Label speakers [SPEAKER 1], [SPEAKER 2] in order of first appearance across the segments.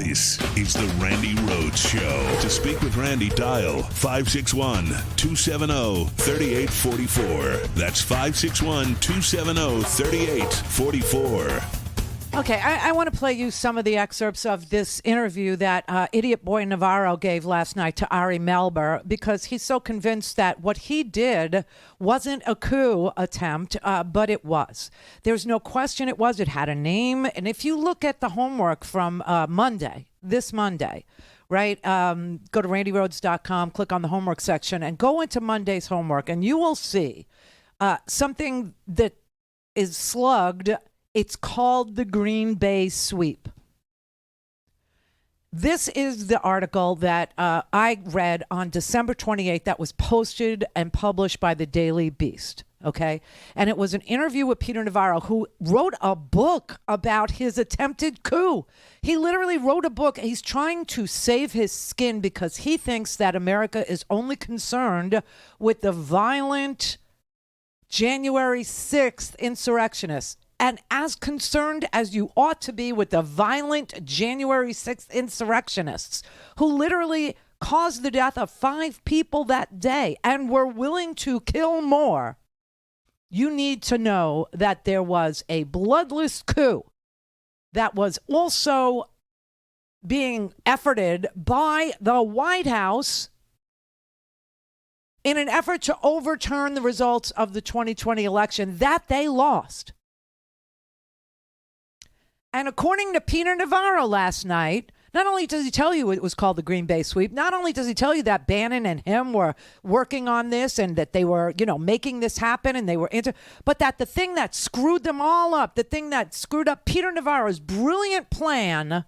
[SPEAKER 1] This is the Randi Rhodes Show. To speak with Randi, dial 561-270-3844. That's 561-270-3844.
[SPEAKER 2] Okay, I want to play you some of the excerpts of this interview that Idiot Boy Navarro gave last night to Ari Melber, because he's so convinced that what he did wasn't a coup attempt, but it was. There's no question it was. It had a name. And if you look at the homework from this Monday, right, go to randirhodes.com, click on the homework section, and go into Monday's homework, and you will see something that is slugged. It's called the Green Bay Sweep. This is the article that I read on December 28th that was posted and published by the Daily Beast, okay? And it was an interview with Peter Navarro, who wrote a book about his attempted coup. He literally wrote a book. He's trying to save his skin because he thinks that America is only concerned with the violent January 6th insurrectionists. And as concerned as you ought to be with the violent January 6th insurrectionists who literally caused the death of 5 people that day and were willing to kill more, you need to know that there was a bloodless coup that was also being efforted by the White House in an effort to overturn the results of the 2020 election that they lost. And according to Peter Navarro last night, not only does he tell you it was called the Green Bay Sweep, not only does he tell you that Bannon and him were working on this and that they were, making this happen and they were but that the thing that screwed them all up, the thing that screwed up Peter Navarro's brilliant plan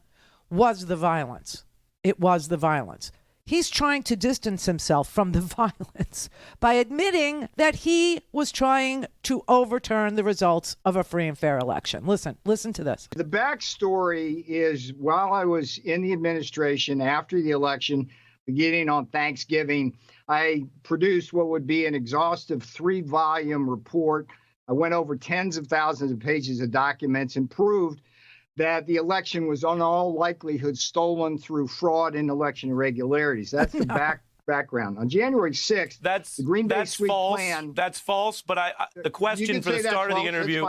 [SPEAKER 2] was the violence. It was the violence. He's trying to distance himself from the violence by admitting that he was trying to overturn the results of a free and fair election. Listen to this.
[SPEAKER 3] The backstory is, while I was in the administration after the election, beginning on Thanksgiving, I produced what would be an exhaustive 3-volume report. I went over tens of thousands of pages of documents and proved that the election was in all likelihood stolen through fraud and election irregularities. That's the background. On January 6th, the Green Bay Sweep plan.
[SPEAKER 4] That's false, but the question for the start of the interview.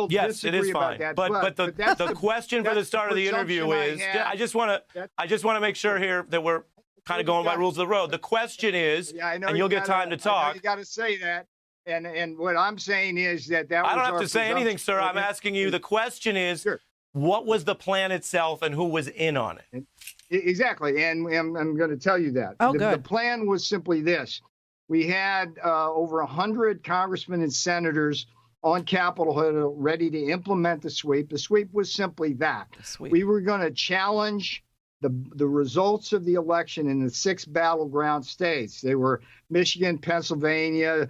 [SPEAKER 4] Yes, it is fine. But the question for the start of the interview is, I just want to make sure here that we're kind of going by rules of the road. The question is, and you'll get time to talk.
[SPEAKER 3] You got to say that. And what I'm saying is that
[SPEAKER 4] I don't have to say anything, sir. I'm asking you. The question is, sure. What was the plan itself and who was in on it?
[SPEAKER 3] Exactly. And I'm going to tell you that. The plan was simply this. We had over 100 congressmen and senators on Capitol Hill ready to implement the sweep. The sweep was simply that. We were going to challenge the results of the election in the 6 battleground states. They were Michigan, Pennsylvania,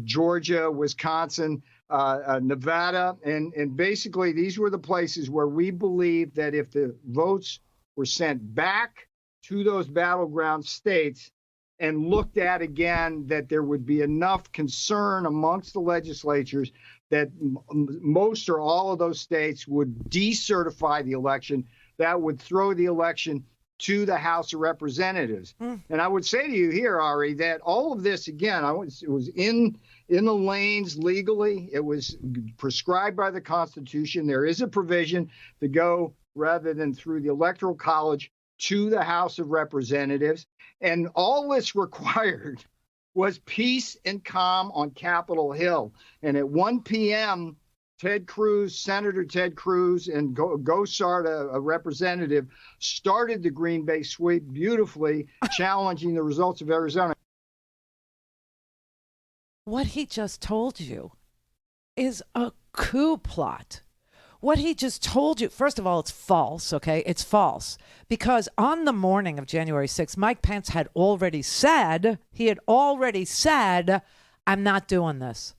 [SPEAKER 3] Georgia, Wisconsin, Nevada. And basically, these were the places where we believed that if the votes were sent back to those battleground states and looked at again, that there would be enough concern amongst the legislatures that most or all of those states would decertify the election. That would throw the election to the House of Representatives. And I would say to you here, Ari, that all of this, again, it was in the lanes legally. It was prescribed by the Constitution. There is a provision to go, rather than through the Electoral College, to the House of Representatives. And all this required was peace and calm on Capitol Hill. And at 1 p.m., Senator Ted Cruz and Gosart, a representative, started the Green Bay Sweep beautifully, challenging the results of Arizona.
[SPEAKER 2] What he just told you is a coup plot. What he just told you, first of all, it's false, okay? It's false. Because on the morning of January 6th, Mike Pence had already said, I'm not doing this.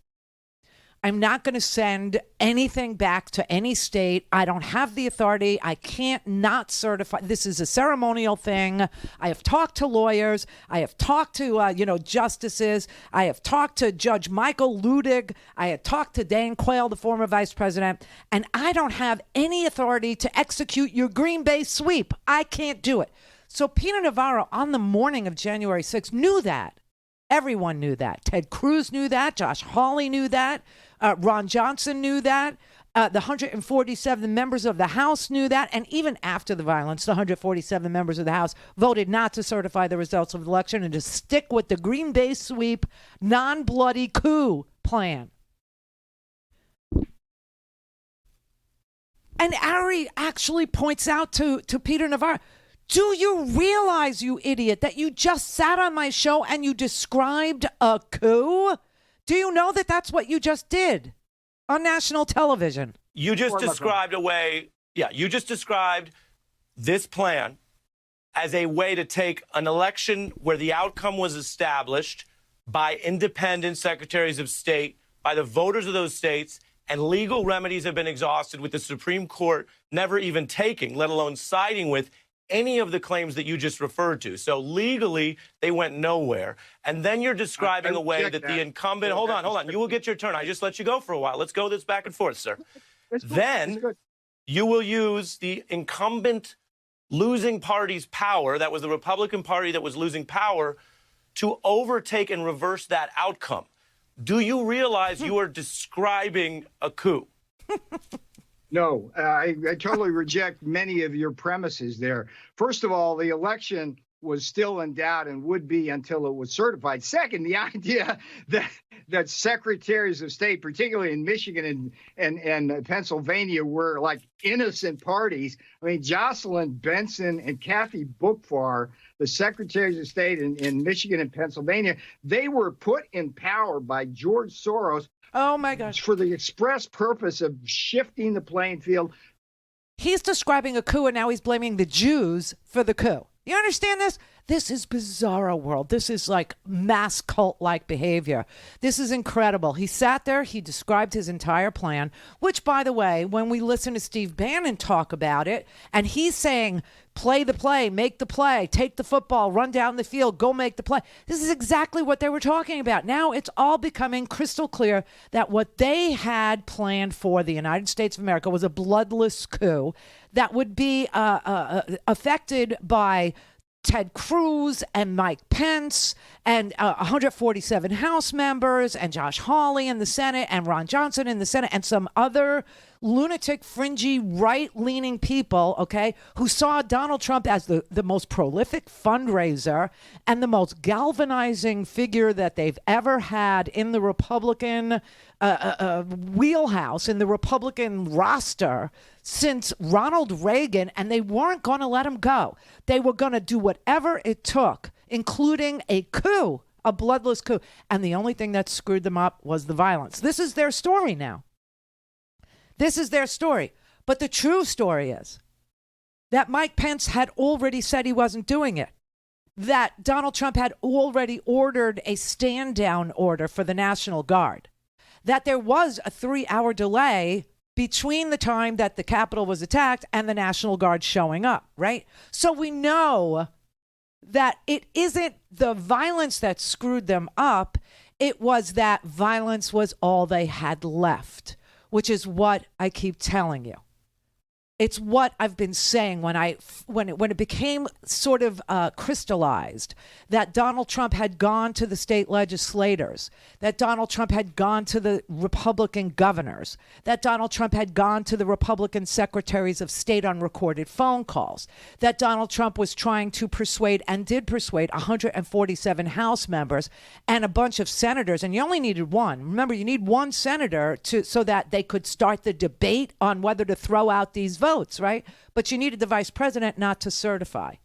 [SPEAKER 2] I'm not going to send anything back to any state. I don't have the authority. I can't not certify. This is a ceremonial thing. I have talked to lawyers. I have talked to, justices. I have talked to Judge Michael Ludig. I have talked to Dan Quayle, the former vice president, and I don't have any authority to execute your Green Bay sweep. I can't do it. So Peter Navarro on the morning of January 6th knew that. Everyone knew that. Ted Cruz knew that. Josh Hawley knew that. Ron Johnson knew that. The 147 members of the House knew that. And even after the violence, the 147 members of the House voted not to certify the results of the election and to stick with the Green Bay sweep non-bloody coup plan. And Ari actually points out to Peter Navarro, do you realize, you idiot, that you just sat on my show and you described a coup? Do you know that that's what you just did on national television?
[SPEAKER 4] You just described you just described this plan as a way to take an election where the outcome was established by independent secretaries of state, by the voters of those states, and legal remedies have been exhausted with the Supreme Court never even taking, let alone siding with, any of the claims that you just referred to. So legally, they went nowhere. And then you're describing a way that the incumbent... Hold on. You will get your turn. I just let you go for a while. Let's go this back and forth, sir. Then you will use the incumbent losing party's power, that was the Republican Party that was losing power, to overtake and reverse that outcome. Do you realize you are describing a coup?
[SPEAKER 3] No, I totally reject many of your premises there. First of all, the election was still in doubt and would be until it was certified. Second, the idea that secretaries of state, particularly in Michigan and Pennsylvania, were like innocent parties. I mean, Jocelyn Benson and Kathy Bookfar, the secretaries of state in Michigan and Pennsylvania, they were put in power by George Soros.
[SPEAKER 2] Oh, my gosh.
[SPEAKER 3] For the express purpose of shifting the playing field.
[SPEAKER 2] He's describing a coup, and now he's blaming the Jews for the coup. You understand this? This is bizarro world. This is like mass cult-like behavior. This is incredible. He sat there. He described his entire plan, which, by the way, when we listen to Steve Bannon talk about it, and he's saying, play the play, make the play, take the football, run down the field, go make the play. This is exactly what they were talking about. Now it's all becoming crystal clear that what they had planned for the United States of America was a bloodless coup that would be affected by Ted Cruz and Mike Pence and 147 House members and Josh Hawley in the Senate and Ron Johnson in the Senate and some other lunatic, fringy, right-leaning people, okay, who saw Donald Trump as the most prolific fundraiser and the most galvanizing figure that they've ever had in the Republican wheelhouse, in the Republican roster since Ronald Reagan, and they weren't going to let him go. They were going to do whatever it took, including a coup, a bloodless coup. And the only thing that screwed them up was the violence. This is their story now. This is their story. But the true story is that Mike Pence had already said he wasn't doing it, that Donald Trump had already ordered a stand-down order for the National Guard, that there was a 3-hour delay between the time that the Capitol was attacked and the National Guard showing up, right? So we know that it isn't the violence that screwed them up. It was that violence was all they had left, which is what I keep telling you. It's what I've been saying when it became sort of crystallized that Donald Trump had gone to the state legislators, that Donald Trump had gone to the Republican governors, that Donald Trump had gone to the Republican secretaries of state on recorded phone calls, that Donald Trump was trying to persuade and did persuade 147 House members and a bunch of senators. And you only needed one. Remember, you need one senator so that they could start the debate on whether to throw out these votes, right? But you needed the vice president not to certify.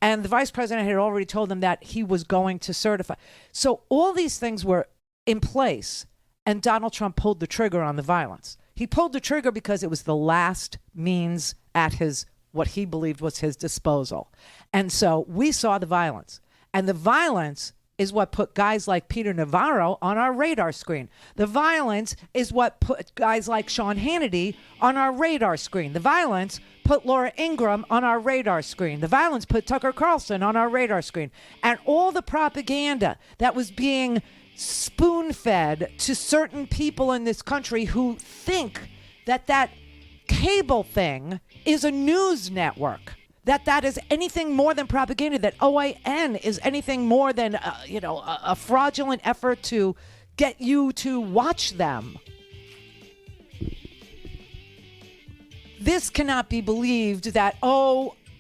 [SPEAKER 2] And the vice president had already told them that he was going to certify. So all these things were in place, and Donald Trump pulled the trigger on the violence. He pulled the trigger because it was the last means at his, what he believed was his disposal. And so we saw the violence. And the violence is what put guys like Peter Navarro on our radar screen. The violence is what put guys like Sean Hannity on our radar screen. The violence put Laura Ingraham on our radar screen. The violence put Tucker Carlson on our radar screen. And all the propaganda that was being spoon-fed to certain people in this country who think that cable thing is a news network, that is anything more than propaganda, that OAN is anything more than a fraudulent effort to get you to watch them. This cannot be believed that,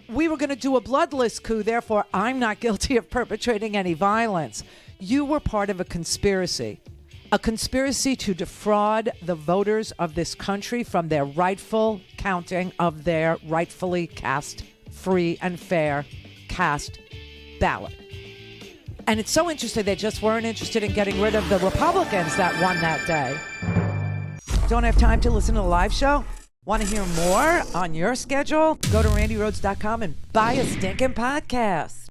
[SPEAKER 2] we were going to do a bloodless coup, therefore I'm not guilty of perpetrating any violence. You were part of a conspiracy to defraud the voters of this country from their rightful counting of their rightfully cast free and fair cast ballot. And it's so interesting, they just weren't interested in getting rid of the Republicans that won that day. Don't have time to listen to the live show? Want to hear more on your schedule? Go to RandiRhodes.com and buy a stinking podcast.